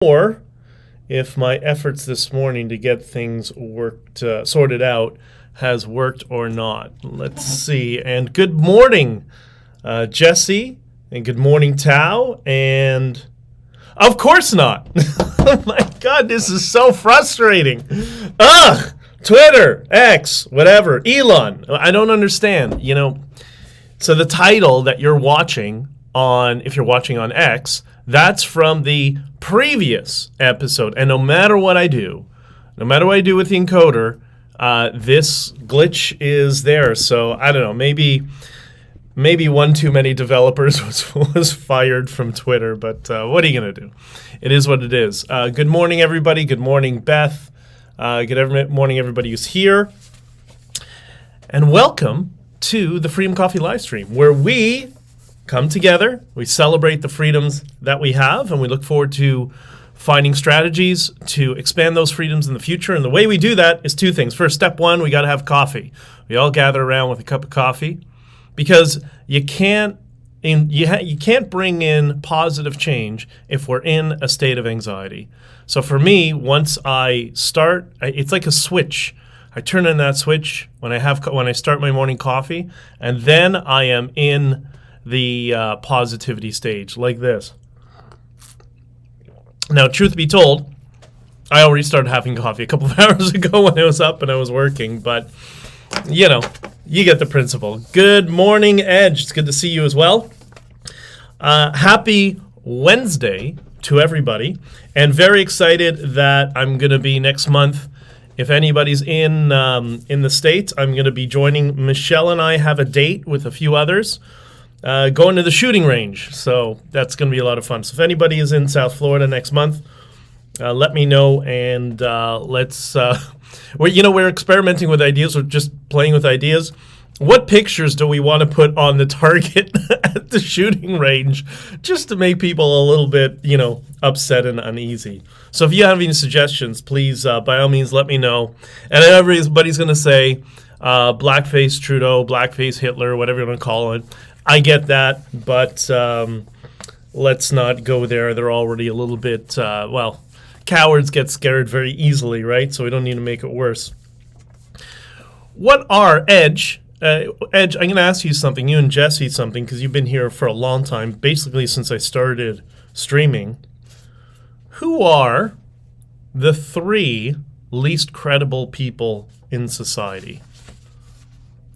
or if my efforts this morning to get things sorted out has worked or not. Let's see. And good morning, Jesse, and good morning, Tao, and of course not. Oh my God, this is so frustrating. Ugh! Twitter, X, whatever, Elon. I don't understand, So the title that you're watching if you're watching on X, that's from the previous episode. And no matter what I do with the encoder, this glitch is there. So I don't know, maybe one too many developers was fired from Twitter, but what are you going to do? It is what it is. Good morning, everybody. Good morning, Beth. Good morning, everybody who's here. And welcome to the Freedom Coffee live stream, where we come together, we celebrate the freedoms that we have, and we look forward to finding strategies to expand those freedoms in the future. And the way we do that is two things. First, step one, we got to have coffee. We all gather around with a cup of coffee, because you can't bring in positive change if we're in a state of anxiety. So for me, once I start, it's like a switch. I turn on that switch when I start my morning coffee, and then I am in the positivity stage, like this. Now, truth be told, I already started having coffee a couple of hours ago when I was up and I was working, but you get the principle. Good morning, Edge. It's good to see you as well. Happy Wednesday to everybody, and very excited that I'm going to be next month. If anybody's in the States, I'm going to be joining. Michelle and I have a date with a few others, going to the shooting range. So that's going to be a lot of fun. So if anybody is in South Florida next month, let me know, and let's. We're experimenting with ideas. We're just playing with ideas. What pictures do we want to put on the target at the shooting range, just to make people a little bit, upset and uneasy? So if you have any suggestions, please, by all means, let me know. And everybody's going to say blackface Trudeau, blackface Hitler, whatever you want to call it. I get that, but let's not go there. They're already a little bit, cowards get scared very easily, right? So we don't need to make it worse. What are Edge, I'm going to ask you something, you and Jesse something, because you've been here for a long time, basically since I started streaming. Who are the three least credible people in society?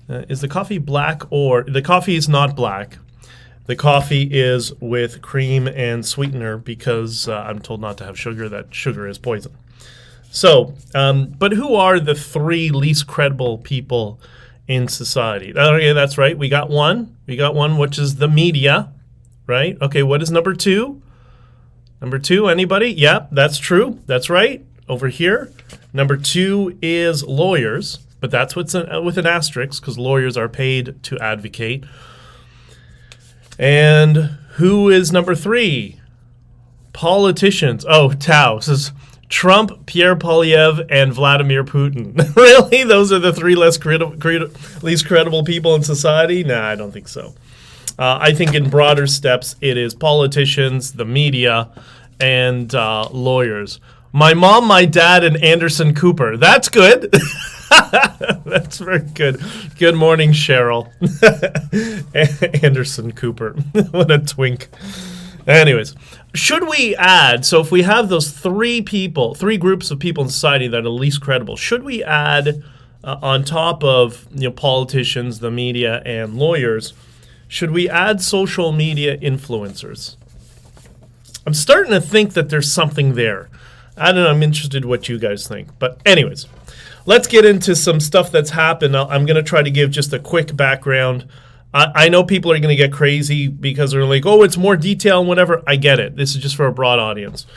Is the coffee black, or the coffee is not black? The coffee is with cream and sweetener, because I'm told not to have sugar. That sugar is poison. So, but who are the three least credible people in society? Okay, that's right. We got one, which is the media, right? Okay, what is number two? Number two, anybody? Yeah, that's true. That's right. Over here. Number two is lawyers, but that's what's with an asterisk, because lawyers are paid to advocate. And who is number three? Politicians. Oh, Tao says Trump, Pierre Poilievre, and Vladimir Putin. Really? Those are the three least credible people in society? Nah, I don't think so. I think in broader steps, it is politicians, the media, and lawyers. My mom, my dad, and Anderson Cooper. That's good. That's very good. Good morning, Cheryl. Anderson Cooper. What a twink. Anyways, should we add, so if we have those three groups of people in society that are least credible, should we add on top of politicians, the media, and lawyers, should we add social media influencers? I'm starting to think that there's something there. I don't know, I'm interested in what you guys think. But anyways, let's get into some stuff that's happened. I'm going to try to give just a quick background. I know people are going to get crazy because they're like, oh, it's more detail and whatever. I get it. This is just for a broad audience.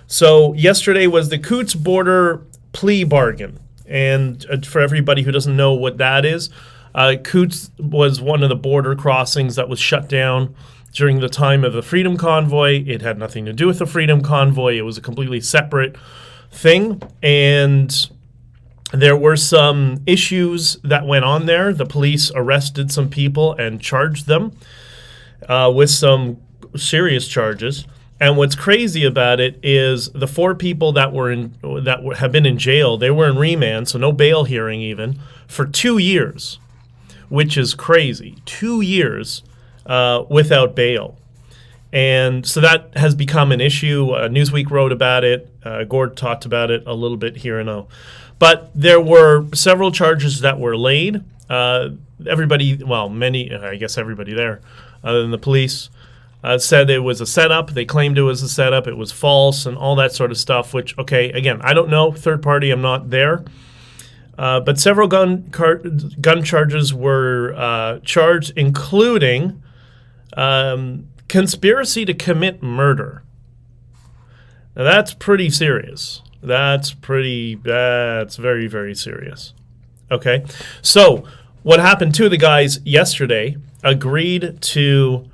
So yesterday was the Coutts border plea bargain. And for everybody who doesn't know what that is, Coutts was one of the border crossings that was shut down during the time of the Freedom Convoy. It had nothing to do with the Freedom Convoy. It was a completely separate thing. And there were some issues that went on there. The police arrested some people and charged them with some serious charges. And what's crazy about it is the 4 people that have been in jail, they were in remand, so no bail hearing even, for 2 years, which is crazy. 2 years without bail. And so that has become an issue. Newsweek wrote about it. Gord talked about it a little bit here and now. But there were several charges that were laid. Everybody there, other than the police, said it was a setup. They claimed it was a setup. It was false and all that sort of stuff, which, okay, again, I don't know. Third party, I'm not there. But several gun charges were charged, including conspiracy to commit murder. Now, that's pretty serious. That's very, very serious. Okay, so what happened to the guys yesterday agreed to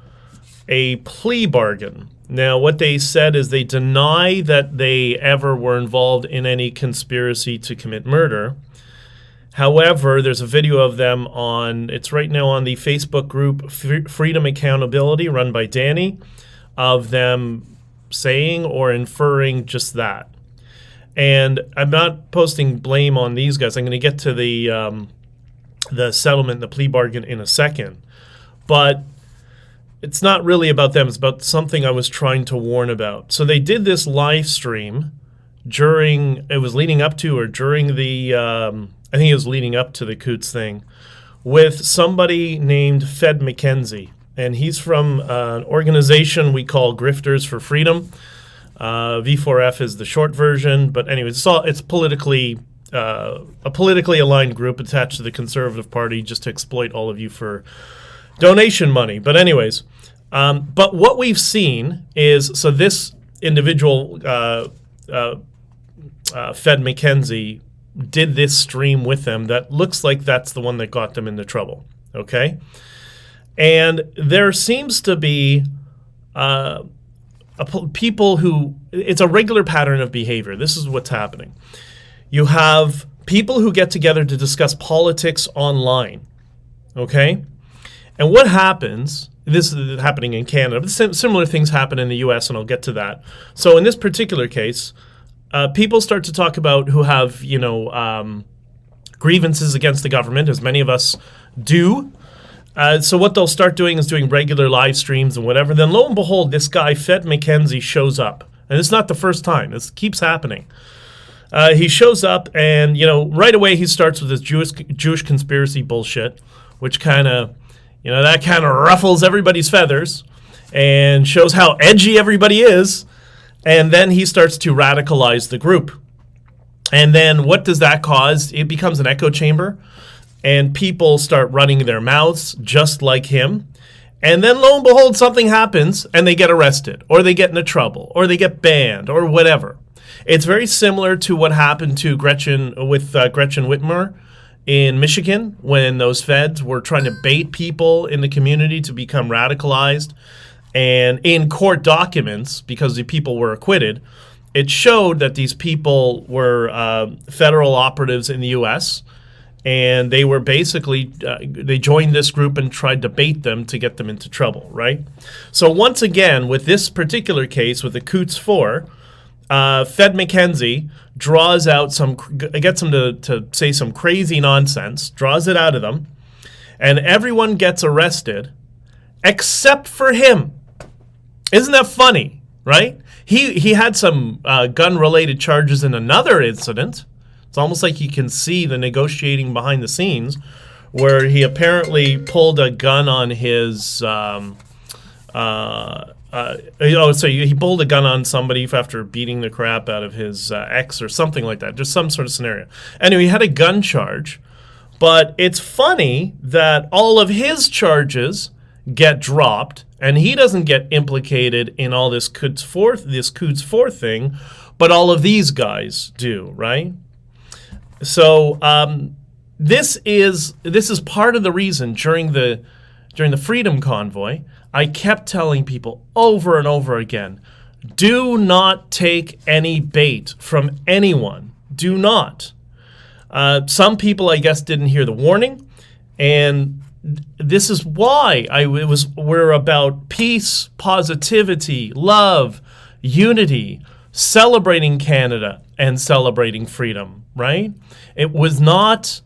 a plea bargain. Now, what they said is they deny that they ever were involved in any conspiracy to commit murder. However, there's a video of them it's right now on the Facebook group Freedom Accountability, run by Danny, of them saying or inferring just that. And I'm not posting blame on these guys. I'm going to get to the settlement, the plea bargain in a second. But it's not really about them. It's about something I was trying to warn about. So they did this live stream during the, I think it was leading up to the Coutts thing, with somebody named Fed McKenzie. And he's from an organization we call Grifters for Freedom. V4F is the short version. But anyway, it's politically a politically aligned group attached to the Conservative Party just to exploit all of you for donation money. But anyways, but what we've seen is, so this individual, Fed McKenzie, did this stream with them that looks like that's the one that got them into trouble, okay? And there seems to be people who, it's a regular pattern of behavior. This is what's happening. You have people who get together to discuss politics online, okay? And what happens, this is happening in Canada, but similar things happen in the US, and I'll get to that. So in this particular case, people start to talk about who have, grievances against the government, as many of us do. So what they'll start doing is doing regular live streams and whatever. Then lo and behold, this guy, Fed McKenzie, shows up. And it's not the first time. This keeps happening. He shows up and, right away he starts with this Jewish conspiracy bullshit, which kind of, that kind of ruffles everybody's feathers and shows how edgy everybody is. And then he starts to radicalize the group. And then what does that cause? It becomes an echo chamber. And people start running their mouths just like him. And then lo and behold, something happens and they get arrested, or they get into trouble, or they get banned, or whatever. It's very similar to what happened to Gretchen Whitmer in Michigan, when those feds were trying to bait people in the community to become radicalized. And in court documents, because the people were acquitted, it showed that these people were federal operatives in the U.S., and they were basically, they joined this group and tried to bait them to get them into trouble, right? So once again, with this particular case, with the Coutts 4, Fed McKenzie draws out gets them to say some crazy nonsense, draws it out of them, and everyone gets arrested except for him. Isn't that funny, right? He had some gun-related charges in another incident. It's almost like you can see the negotiating behind the scenes, where he apparently pulled a gun on his. He pulled a gun on somebody after beating the crap out of his ex or something like that. Just some sort of scenario. Anyway, he had a gun charge, but it's funny that all of his charges get dropped, and he doesn't get implicated in all this Coutts 4 thing, but all of these guys do, right? So this is part of the reason during the Freedom Convoy, I kept telling people over and over again, do not take any bait from anyone. Do not. Some people, I guess, didn't hear the warning, and this is why we're about peace, positivity, love, unity, celebrating Canada and celebrating freedom, right? It was not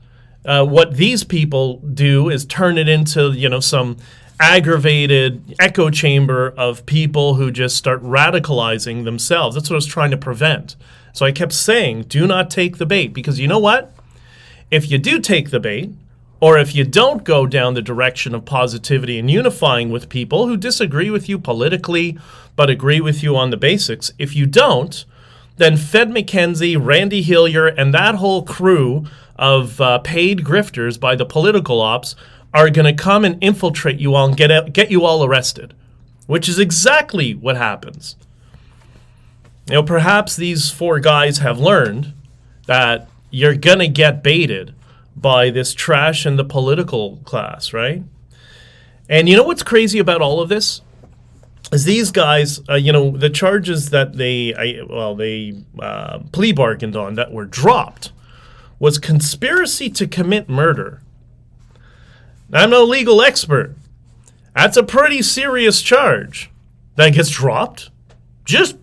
what these people do is turn it into, some aggravated echo chamber of people who just start radicalizing themselves. That's what I was trying to prevent. So I kept saying, do not take the bait, because you know what? If you do take the bait, or if you don't go down the direction of positivity and unifying with people who disagree with you politically but agree with you on the basics, if you don't, then Fed McKenzie, Randy Hillier, and that whole crew of paid grifters by the political ops are going to come and infiltrate you all and get you all arrested, which is exactly what happens. Perhaps these four guys have learned that you're going to get baited by this trash in the political class, right? And you know what's crazy about all of this? Is these guys, the charges that they plea bargained on that were dropped was conspiracy to commit murder. Now, I'm no legal expert. That's a pretty serious charge. That gets dropped? Just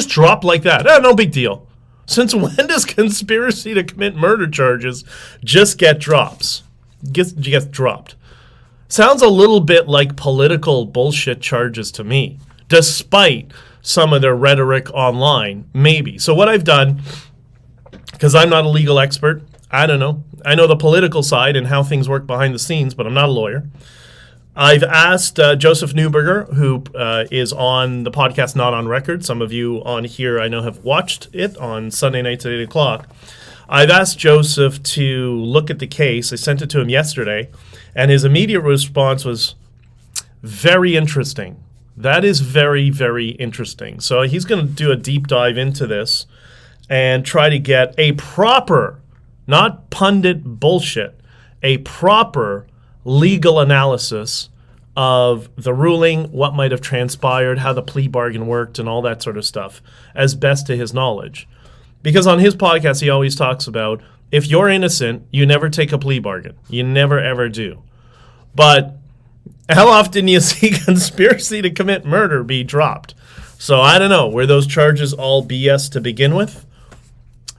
dropped like that. No big deal. Since when does conspiracy to commit murder charges just get drops? Get dropped. Sounds a little bit like political bullshit charges to me, despite some of their rhetoric online, maybe. So what I've done, because I'm not a legal expert, I don't know. I know the political side and how things work behind the scenes, but I'm not a lawyer. I've asked Joseph Newberger, who is on the podcast Not on Record. Some of you on here I know have watched it on Sunday nights at 8 o'clock. I've asked Joseph to look at the case. I sent it to him yesterday, and his immediate response was very interesting. That is very, very interesting. So he's going to do a deep dive into this and try to get a proper, not pundit bullshit, a proper legal analysis of the ruling, what might have transpired, how the plea bargain worked, and all that sort of stuff, as best to his knowledge. Because on his podcast, he always talks about, if you're innocent, you never take a plea bargain. You never, ever do. But how often do you see conspiracy to commit murder be dropped? So I don't know. Were those charges all BS to begin with?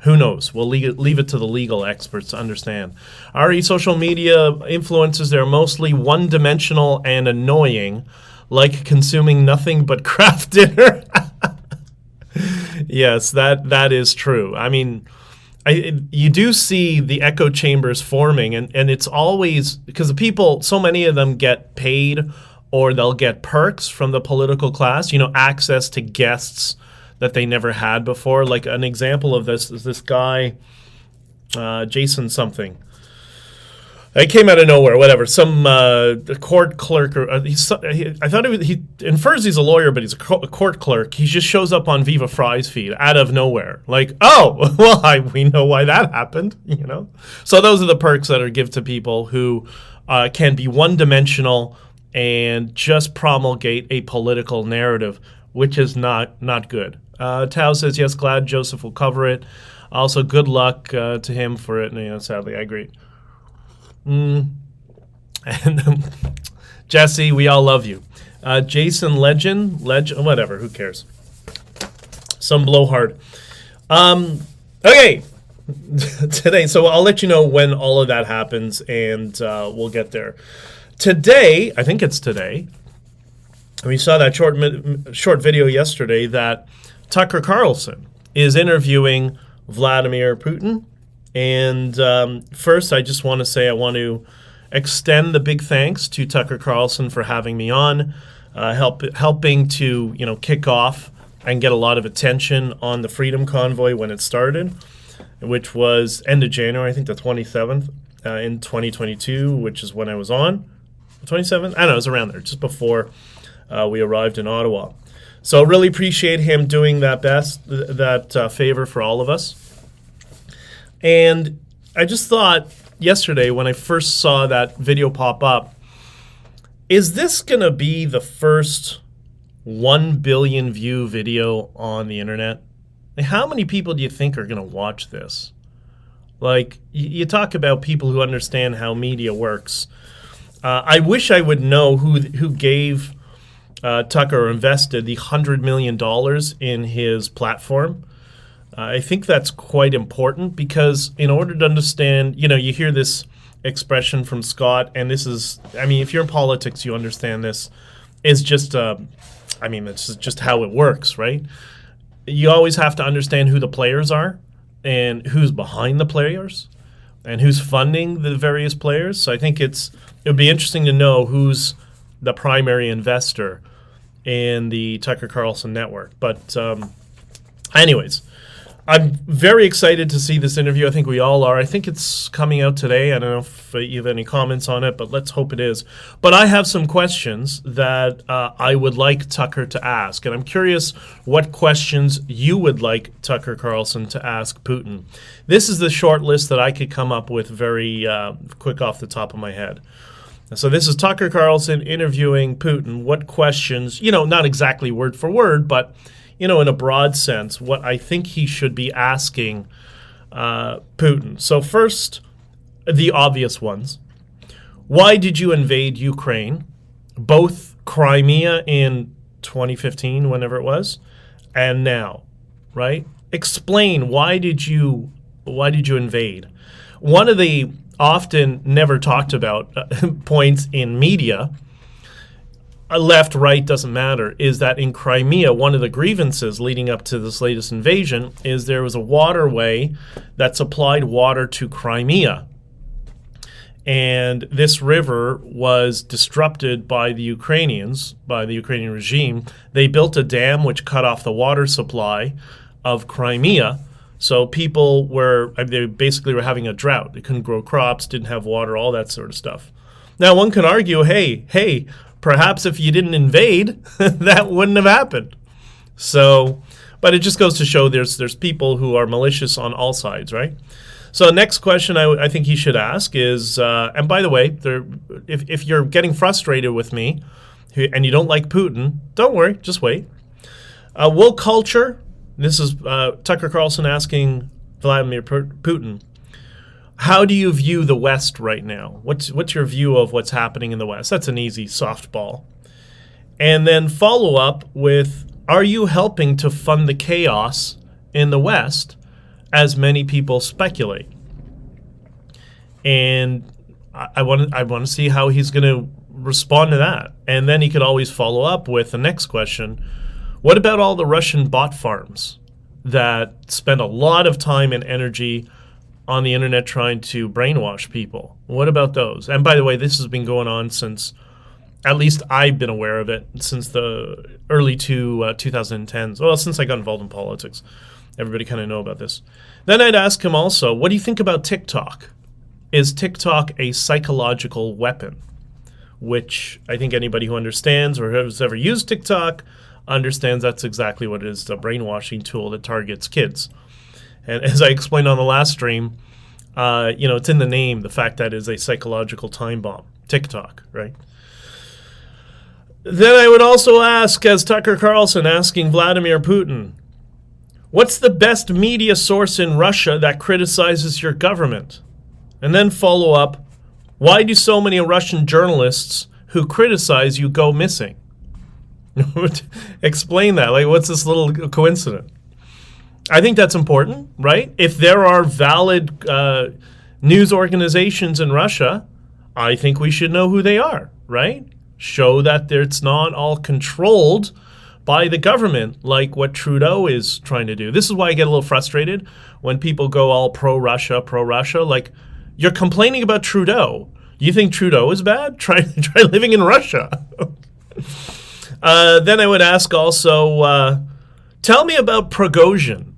Who knows? We'll leave it to the legal experts to understand. RE social media influencers, they're mostly one-dimensional and annoying, like consuming nothing but craft dinner. Yes, that is true. I mean, you do see the echo chambers forming, and it's always because the people, so many of them get paid or they'll get perks from the political class, access to guests that they never had before. Like an example of this is this guy, Jason something. It came out of nowhere, whatever. Some court clerk, or I thought he infers he's a lawyer, but he's a court clerk. He just shows up on Viva Fry's feed out of nowhere. Like, oh, well, we know why that happened, So those are the perks that are given to people who can be one-dimensional and just promulgate a political narrative, which is not good. Tao says, yes, glad Joseph will cover it. Also, good luck to him for it. And, sadly, I agree. And Jesse, we all love you. Jason Legend, whatever, who cares? Some blowhard. Okay, today, so I'll let you know when all of that happens, and we'll get there. Today, I think it's today, we saw that short video yesterday that Tucker Carlson is interviewing Vladimir Putin. And first, I just want to say I want to extend the big thanks to Tucker Carlson for having me on, helping to kick off and get a lot of attention on the Freedom Convoy when it started, which was end of January, I think the 27th in 2022, which is when I was on. 27th? I don't know, it was around there, just before we arrived in Ottawa. So really appreciate him doing that favor for all of us. And I just thought yesterday when I first saw that video pop up, is this going to be the first 1 billion view video on the internet? Like, how many people do you think are going to watch this? Like, you talk about people who understand how media works. I wish I would know who gave Tucker invested the $100 million in his platform. I think that's quite important because in order to understand, you hear this expression from Scott, and this is, if you're in politics, you understand this. It's just, it's just how it works, right? You always have to understand who the players are and who's behind the players and who's funding the various players. So I think it would be interesting to know who's the primary investor in the Tucker Carlson network. But anyways, I'm very excited to see this interview. I think we all are. I think it's coming out today. I don't know if you have any comments on it, but let's hope it is. But I have some questions that I would like Tucker to ask. And I'm curious what questions you would like Tucker Carlson to ask Putin. This is the short list that I could come up with very quick off the top of my head. So this is Tucker Carlson interviewing Putin. What questions, not exactly word for word, but in a broad sense, what I think he should be asking Putin. So first, the obvious ones. Why did you invade Ukraine? Both Crimea in 2015, whenever it was, and now, right? Explain, why did you invade? One of the often never talked about points in media, left, right, doesn't matter, is that in Crimea, one of the grievances leading up to this latest invasion is there was a waterway that supplied water to Crimea. And this river was disrupted by the Ukrainians, by the Ukrainian regime. They built a dam which cut off the water supply of Crimea. So people they basically were having a drought. They couldn't grow crops, didn't have water, all that sort of stuff. Now, one can argue, hey, perhaps if you didn't invade, that wouldn't have happened. So, but it just goes to show there's people who are malicious on all sides, right? So next question I think he should ask is, and by the way, if you're getting frustrated with me and you don't like Putin, don't worry, just wait. Will culture, this is Tucker Carlson asking Vladimir Putin, how do you view the West right now? What's your view of what's happening in the West? That's an easy softball. And then follow up with, are you helping to fund the chaos in the West, as many people speculate? And I want to see how he's going to respond to that. And then he could always follow up with the next question. What about all the Russian bot farms that spend a lot of time and energy on the internet trying to brainwash people? What about those? And by the way, this has been going on since, at least I've been aware of it, since the early 2010s. Well, since I got involved in politics. Everybody kind of know about this. Then I'd ask him also, what do you think about TikTok? Is TikTok a psychological weapon? Which I think anybody who understands or has ever used TikTok understands that's exactly what it is, a brainwashing tool that targets kids. And as I explained on the last stream, it's in the name, the fact that it is a psychological time bomb. TikTok, right? Then I would also ask, as Tucker Carlson asking Vladimir Putin, what's the best media source in Russia that criticizes your government? And then follow up, why do so many Russian journalists who criticize you go missing? Explain that. Like, what's this little coincidence? I think that's important, right? If there are valid news organizations in Russia, I think we should know who they are, right? Show that it's not all controlled by the government like what Trudeau is trying to do. This is why I get a little frustrated when people go all pro-Russia. Like, you're complaining about Trudeau. You think Trudeau is bad? Try living in Russia. Then I would ask also, tell me about Prigozhin.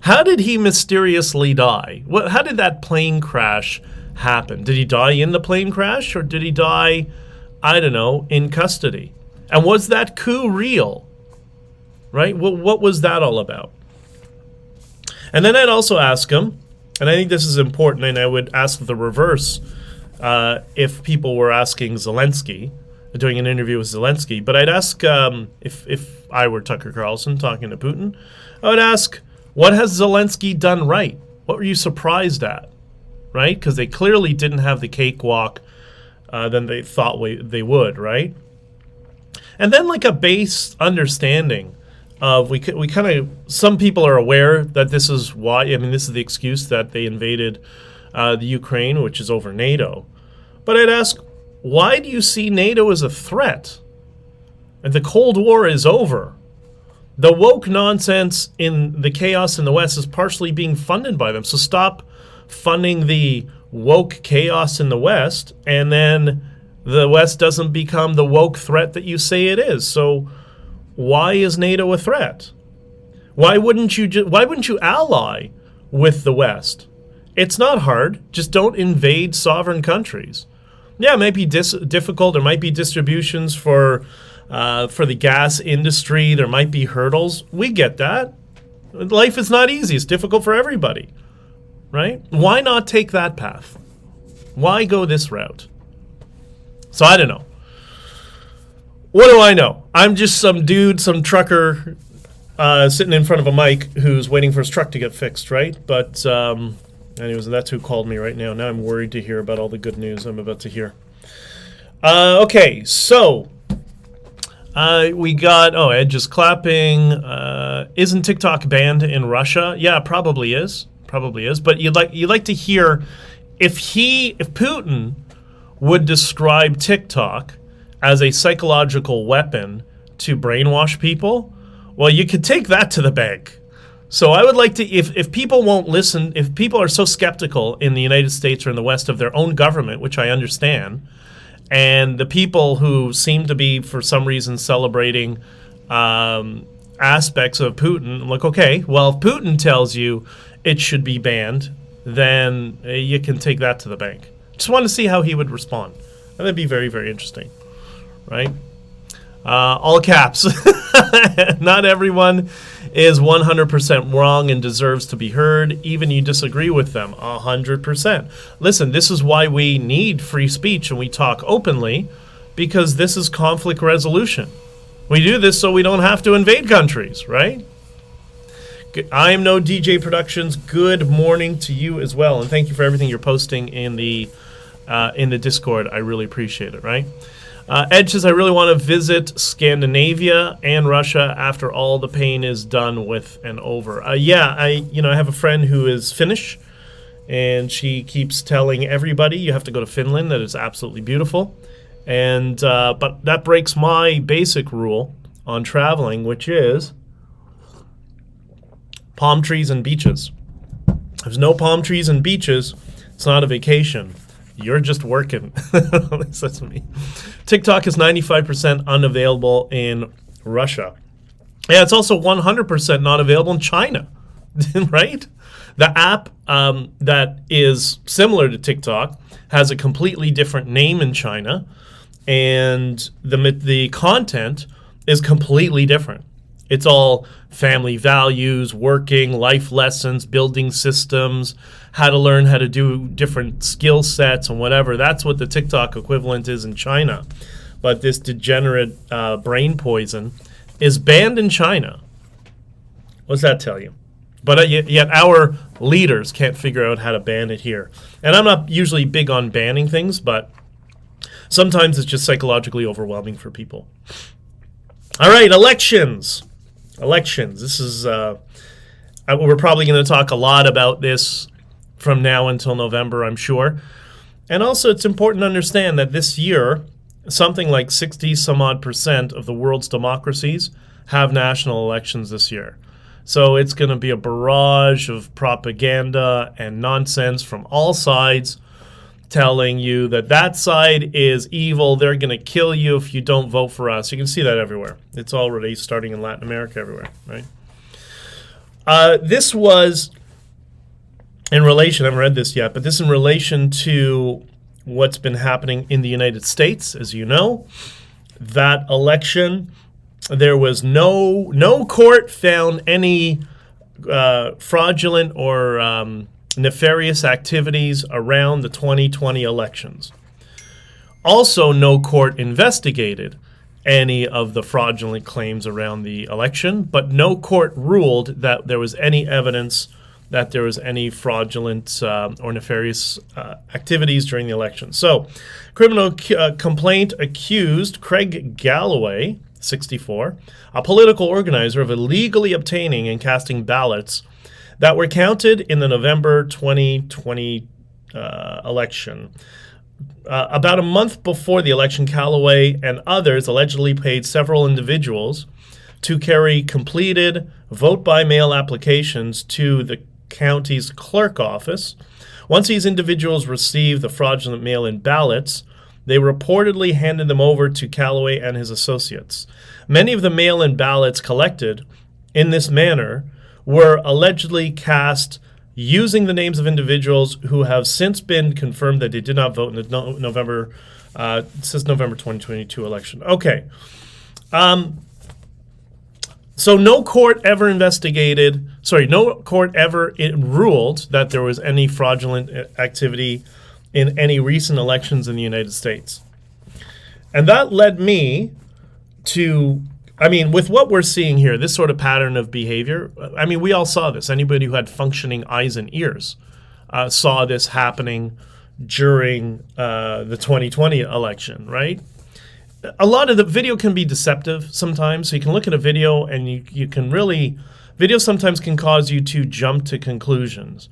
How did he mysteriously die? How did that plane crash happen? Did he die in the plane crash, or did he die, I don't know, in custody? And was that coup real? Right? What was that all about? And then I'd also ask him, and I think this is important, and I would ask the reverse if people were asking Zelensky, doing an interview with Zelensky. But I'd ask, if I were Tucker Carlson talking to Putin, I would ask, what has Zelensky done right? What were you surprised at? Right? Because they clearly didn't have the cakewalk than they thought they would, right? and then like a base understanding of we kind of, some people are aware that this is why, I mean, this is the excuse that they invaded the Ukraine, which is over NATO. But I'd ask, why do you see NATO as a threat? And the Cold War is over. The woke nonsense in the chaos in the West is partially being funded by them. So stop funding the woke chaos in the West, and then the West doesn't become the woke threat that you say it is. So why is NATO a threat? Why wouldn't you ally with the West? It's not hard. Just don't invade sovereign countries. Yeah, it might be difficult. There might be distributions for the gas industry. There might be hurdles. We get that. Life is not easy. It's difficult for everybody, right? Why not take that path? Why go this route? So I don't know. What do I know? I'm just some dude, some trucker sitting in front of a mic who's waiting for his truck to get fixed, right? But anyways, that's who called me right now. Now I'm worried to hear about all the good news I'm about to hear. Okay, so we got, Ed just clapping. Isn't TikTok banned in Russia? Yeah, probably is. Probably is. But you'd like to hear if Putin would describe TikTok as a psychological weapon to brainwash people, well, you could take that to the bank. So I would like to, if people won't listen, if people are so skeptical in the United States or in the West of their own government, which I understand, and the people who seem to be, for some reason, celebrating aspects of Putin, I'm like, okay, well, if Putin tells you it should be banned, then you can take that to the bank. Just want to see how he would respond. That'd be very, very interesting, right? All caps. Not everyone is 100% wrong and deserves to be heard, even you disagree with them 100%. Listen, this is why we need free speech and we talk openly, because this is conflict resolution. We do this so we don't have to invade countries, right? I am No DJ Productions. Good morning to you as well, and thank you for everything you're posting in the Discord. I really appreciate it, right? Ed says, I really want to visit Scandinavia and Russia after all the pain is done with and over. I have a friend who is Finnish, and she keeps telling everybody you have to go to Finland. That is absolutely beautiful. And but that breaks my basic rule on traveling, which is palm trees and beaches. If there's no palm trees and beaches, it's not a vacation. You're just working. That's me. TikTok is 95% unavailable in Russia. Yeah, it's also 100% not available in China, right? The app that is similar to TikTok has a completely different name in China, and the content is completely different. It's all family values, working, life lessons, building systems, how to learn how to do different skill sets and whatever. That's what the TikTok equivalent is in China. But this degenerate brain poison is banned in China. What does that tell you? But yet our leaders can't figure out how to ban it here. And I'm not usually big on banning things, but sometimes it's just psychologically overwhelming for people. All right, elections. This is, we're probably going to talk a lot about this from now until November, I'm sure. And also, it's important to understand that this year, something like 60% of the world's democracies have national elections this year. So it's going to be a barrage of propaganda and nonsense from all sides telling you that side is evil, they're going to kill you if you don't vote for us. You can see that everywhere. It's already starting in Latin America everywhere, right? This was in relation, I haven't read this yet, but this in relation to what's been happening in the United States, as you know. That election, there was no court found any fraudulent or nefarious activities around the 2020 elections. Also, no court investigated any of the fraudulent claims around the election, but no court ruled that there was any evidence that there was any fraudulent or nefarious activities during the election. So, criminal complaint accused Craig Galloway, 64, a political organizer, of illegally obtaining and casting ballots that were counted in the November 2020 election. About a month before the election, Calloway and others allegedly paid several individuals to carry completed vote-by-mail applications to the county's clerk office. Once these individuals received the fraudulent mail-in ballots, they reportedly handed them over to Calloway and his associates. Many of the mail-in ballots collected in this manner were allegedly cast using the names of individuals who have since been confirmed that they did not vote in the November 2022 election. Okay. So no court ever ruled that there was any fraudulent activity in any recent elections in the United States. And that led me to, with what we're seeing here, this sort of pattern of behavior, we all saw this. Anybody who had functioning eyes and ears saw this happening during the 2020 election, right? A lot of the video can be deceptive sometimes. So you can look at a video and you can really, video sometimes can cause you to jump to conclusions.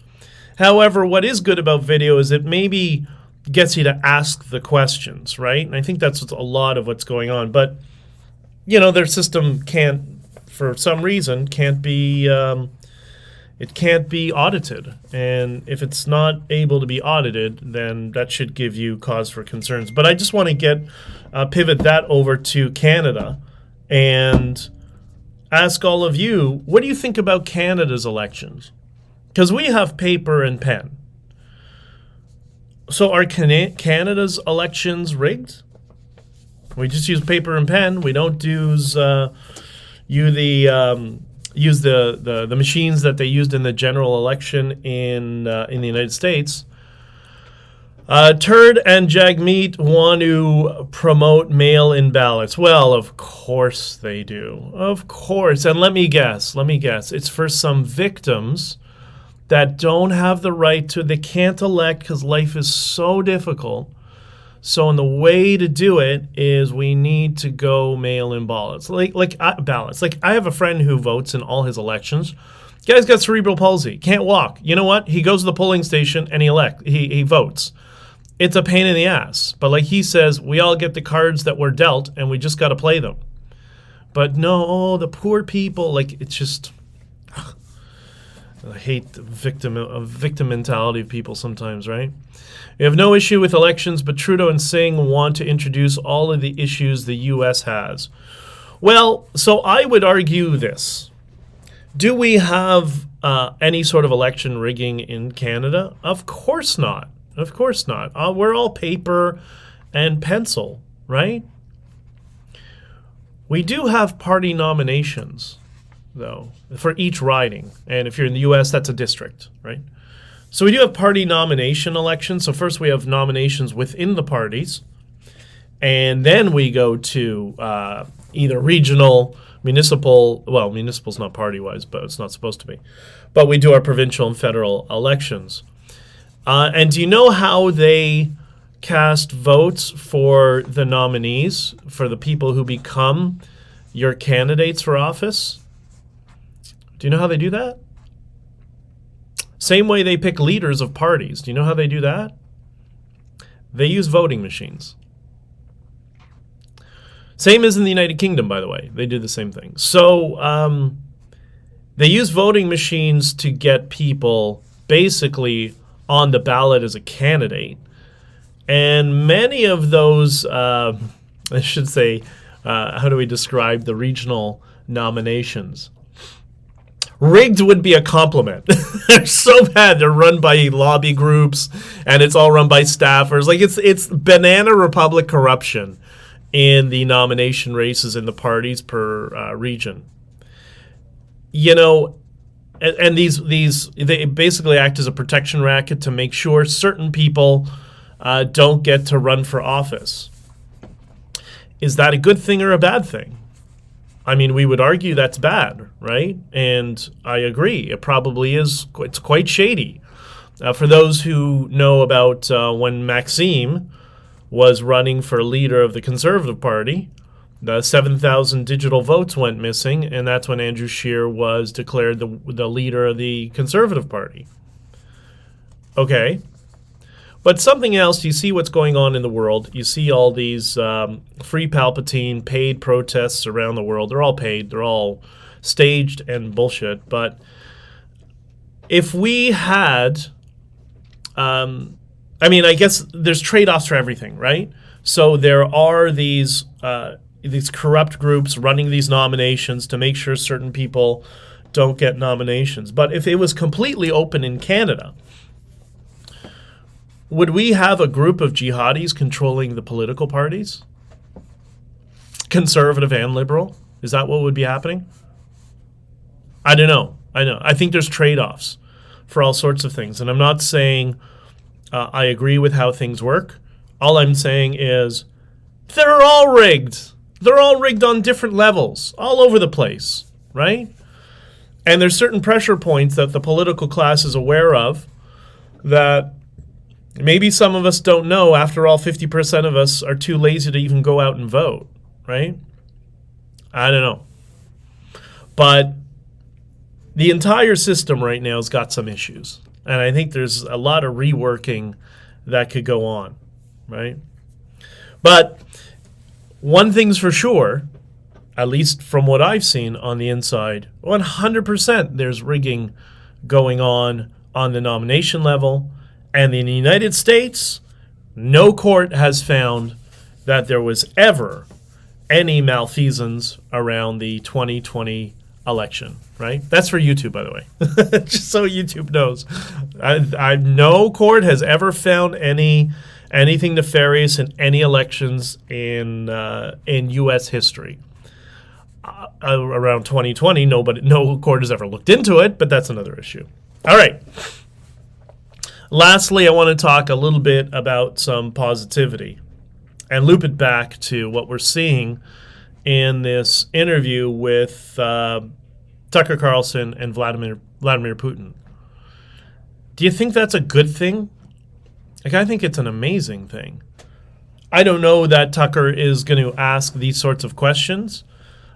However, what is good about video is it maybe gets you to ask the questions, right? And I think that's a lot of what's going on. But, their system can't, for some reason, can't be audited. And if it's not able to be audited, then that should give you cause for concerns. But I just want to pivot that over to Canada and ask all of you, what do you think about Canada's elections? Because we have paper and pen. So are Canada's elections rigged? We just use paper and pen. We don't use the machines that they used in the general election in the United States. Turd and Jagmeet want to promote mail-in ballots. Well, of course they do. Of course. And let me guess. It's for some victims that don't have the right to, they can't elect because life is so difficult. So, and the way to do it is we need to go mail-in ballots. Ballots. I have a friend who votes in all his elections. Guy's got cerebral palsy, can't walk. You know what? He goes to the polling station and he votes. It's a pain in the ass. But like he says, we all get the cards that we're dealt and we just got to play them. But no, the poor people, it's just, I hate the victim mentality of people sometimes, right? We have no issue with elections, but Trudeau and Singh want to introduce all of the issues the U.S. has. Well, so I would argue this. Do we have any sort of election rigging in Canada? Of course not. Of course not. We're all paper and pencil, right? We do have party nominations, though, for each riding. And if you're in the U.S., that's a district, right? So we do have party nomination elections. So first we have nominations within the parties. And then we go to either regional, municipal, well, municipal's not party-wise, but it's not supposed to be. But we do our provincial and federal elections. And do you know how they cast votes for the nominees, for the people who become your candidates for office? Do you know how they do that? Same way they pick leaders of parties. Do you know how they do that? They use voting machines. Same as in the United Kingdom, by the way. They do the same thing. So they use voting machines to get people basically on the ballot as a candidate. And many of those, I should say, how do we describe the regional nominations? Rigged would be a compliment. They're so bad. They're run by lobby groups, and it's all run by staffers. It's banana republic corruption in the nomination races in the parties per region. And these they basically act as a protection racket to make sure certain people don't get to run for office. Is that a good thing or a bad thing? I mean, we would argue that's bad, right? And I agree. It probably is. It's quite shady. For those who know about when Maxime was running for leader of the Conservative Party, the 7,000 digital votes went missing, and that's when Andrew Scheer was declared the leader of the Conservative Party. Okay. But something else, you see what's going on in the world. You see all these free Palpatine paid protests around the world. They're all paid. They're all staged and bullshit. But if we had, I guess there's trade-offs for everything, right? So there are these corrupt groups running these nominations to make sure certain people don't get nominations. But if it was completely open in Canada, would we have a group of jihadis controlling the political parties? Conservative and liberal? Is that what would be happening? I don't know. I think there's trade-offs for all sorts of things. And I'm not saying I agree with how things work. All I'm saying is they're all rigged. They're all rigged on different levels, all over the place, right? And there's certain pressure points that the political class is aware of that maybe some of us don't know. After all, 50% of us are too lazy to even go out and vote, right? I don't know. But the entire system right now has got some issues. And I think there's a lot of reworking that could go on, right? But one thing's for sure, at least from what I've seen on the inside, 100% there's rigging going on the nomination level. And in the United States, no court has found that there was ever any malfeasance around the 2020 election, right? That's for YouTube, by the way, just so YouTube knows. No court has ever found anything nefarious in any elections in U.S. history. Around 2020, no court has ever looked into it, but that's another issue. All right. Lastly, I want to talk a little bit about some positivity and loop it back to what we're seeing in this interview with Tucker Carlson and Vladimir Putin. Do you think that's a good thing? I think it's an amazing thing. I don't know that Tucker is going to ask these sorts of questions.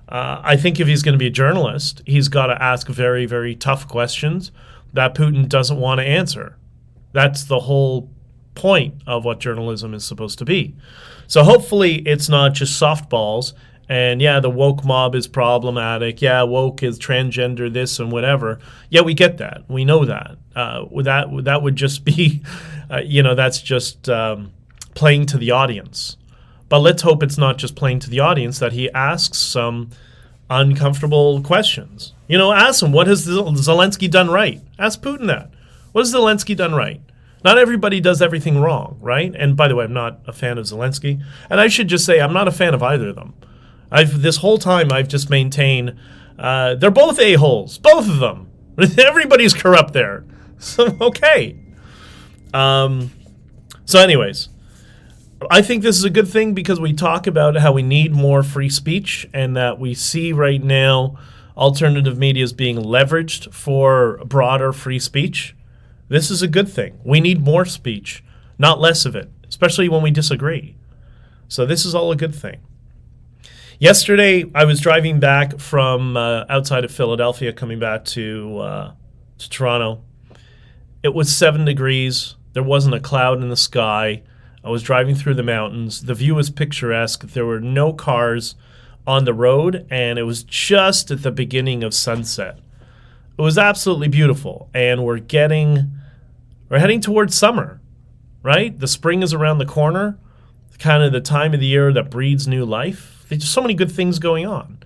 I think if he's going to be a journalist, he's got to ask very, very tough questions that Putin doesn't want to answer. That's the whole point of what journalism is supposed to be. So hopefully it's not just softballs and, yeah, the woke mob is problematic. Yeah, woke is transgender this and whatever. Yeah, we get that. We know that. That would just be, that's just playing to the audience. But let's hope it's not just playing to the audience, that he asks some uncomfortable questions. Ask him, what has Zelensky done right? Ask Putin that. What has Zelensky done right? Not everybody does everything wrong, right? And by the way, I'm not a fan of Zelensky. And I should just say I'm not a fan of either of them. This whole time I've just maintained they're both a-holes, both of them. Everybody's corrupt there. So, okay. So anyways, I think this is a good thing because we talk about how we need more free speech and that we see right now alternative media is being leveraged for broader free speech. This is a good thing. We need more speech, not less of it, especially when we disagree. So this is all a good thing. Yesterday, I was driving back from outside of Philadelphia, coming back to Toronto. It was 7 degrees. There wasn't a cloud in the sky. I was driving through the mountains. The view was picturesque. There were no cars on the road, and it was just at the beginning of sunset. It was absolutely beautiful, and we're heading towards summer, right? The spring is around the corner, kind of the time of the year that breeds new life. There's just so many good things going on.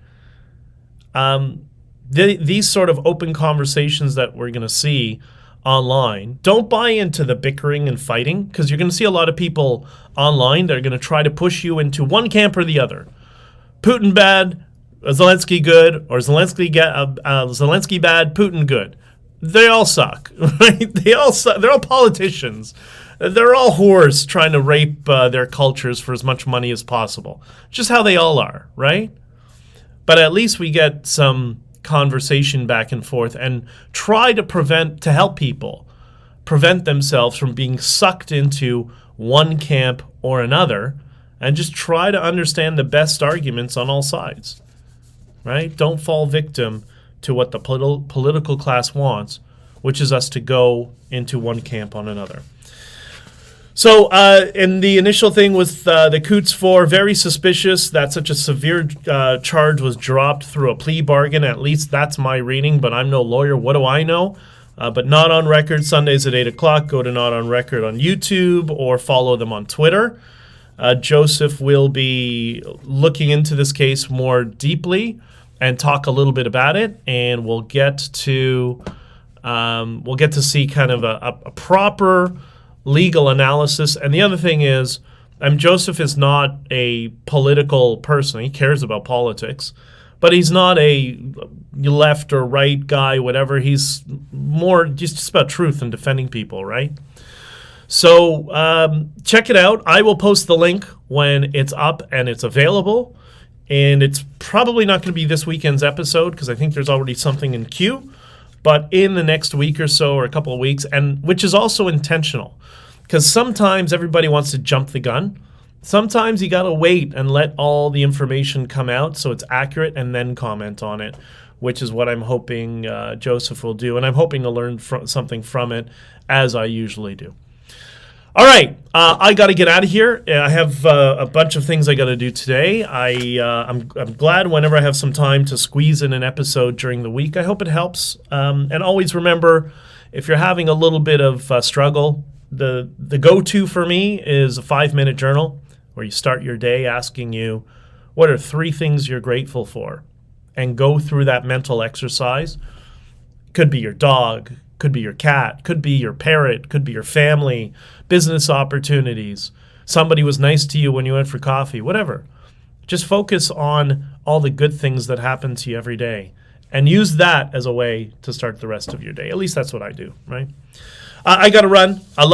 These sort of open conversations that we're going to see online, don't buy into the bickering and fighting, because you're going to see a lot of people online that are going to try to push you into one camp or the other. Putin bad, Zelensky good, or Zelensky bad, Putin good. They all suck, right? They all suck. They're all politicians. They're all whores trying to rape their cultures for as much money as possible. Just how they all are, right? but at least we get some conversation back and forth and try to help people prevent themselves from being sucked into one camp or another, and just try to understand the best arguments on all sides, right? Don't fall victim to what the political class wants, which is us to go into one camp on another. So, and the initial thing with the Coutts 4, very suspicious that such a severe charge was dropped through a plea bargain. At least that's my reading, but I'm no lawyer. What do I know? But Not on Record, Sundays at 8 o'clock. Go to Not on Record on YouTube or follow them on Twitter. Joseph will be looking into this case more deeply and talk a little bit about it, and we'll get to see kind of a proper legal analysis. And the other thing is, Joseph is not a political person. He cares about politics, but he's not a left or right guy, whatever. He's more just about truth and defending people, right? So check it out. I will post the link when it's up and it's available. And it's probably not going to be this weekend's episode because I think there's already something in queue. But in the next week or so, or a couple of weeks, and which is also intentional, because sometimes everybody wants to jump the gun. Sometimes you got to wait and let all the information come out so it's accurate and then comment on it, which is what I'm hoping Joseph will do. And I'm hoping to learn something from it, as I usually do. All right, I got to get out of here. I have a bunch of things I got to do today. I'm glad whenever I have some time to squeeze in an episode during the week. I hope it helps. And always remember, if you're having a little bit of struggle, the go-to for me is a 5-minute journal where you start your day asking you, what are 3 things you're grateful for? And go through that mental exercise. Could be your dog, could be your cat, could be your parrot, could be your family, business opportunities, somebody was nice to you when you went for coffee, whatever. Just focus on all the good things that happen to you every day and use that as a way to start the rest of your day. At least that's what I do, right? I got to run. I love